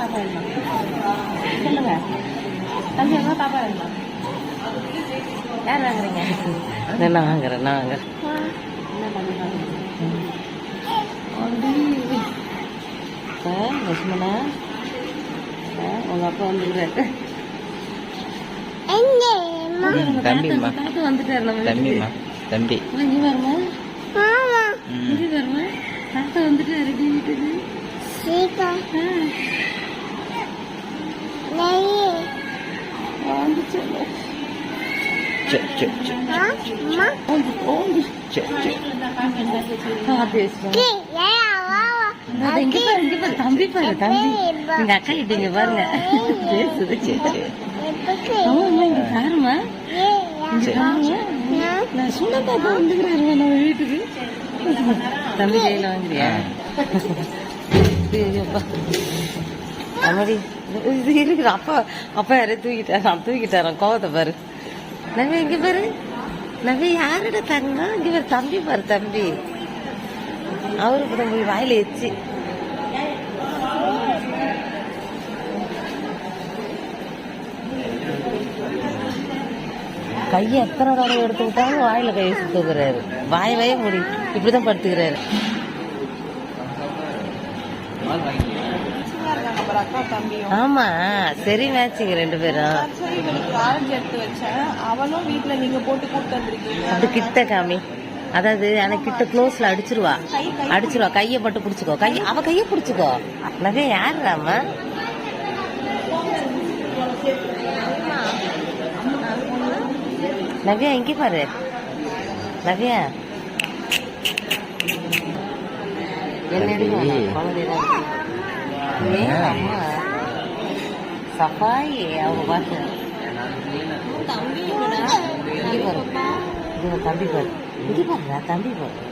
பாப்பா வேணும் சொல்லுங்க. தம்பி எங்க பாப்பா வேணும்? யார் வாங்குறீங்க? நான் வாங்குறேன். என்ன பண்ணுறாங்க? லட்சுமணா உங்க அப்பா வந்துக்கிறாரு. தம்பிம்மா. தாத்தா வந்துட்டாரு. நம்ம தம்பிம்மா. தம்பி இங்க வருமா? இங்க வருமா? தாத்தா வந்துட்டாரு வீட்டுக்கு. தம்பி பாரு தம்பி எங்க அக்கா கிட்ட இங்க பாருங்க பேசுது. பாருமா நான் சுண்ட பாப்பா வந்துக்கிறாரு நம்ம வீட்டுக்கு. தம்பி கையில வாங்குறியா? அம்மாடி இது இருக்குது. அப்பா அப்பா யாரையும் தூக்கிட்டாராம் கோவத்தை பாரு. நவி இங்க பாரு. நவி யாரோட தங்கம்? இங்க பாரு தம்பி பாரு தம்பி. அவருக்கு தான் போய் வாயில எச்சு. கையை எத்தனை தடவை எடுத்து விட்டாலும் வாயில கையை சுத்துக்கிறாரு. வாய முடி இப்படிதான் படுத்துக்கிறாரு. ஆமா சரி மேட்சிங்க ரெண்டு பேரும். அவனும் வீட்டுல நீங்க போட்டு கூட்டு வந்திருக்கீங்க. அது கிட்ட காமி. அதாவது எனக்கு கிட்ட க்ளோஸ்ல அடிச்சிருவா. கையை மட்டும் பிடிச்சிக்கோ. அவ கையை பிடிச்சிக்கோ. நவே யாருடாமா? நவ்யா இங்கே பாரு. நவ்யா அம்மா சஃபாயி அவங்க பாட்டு தம்பி பாரு. இங்க பாரு தம்பி பாரு.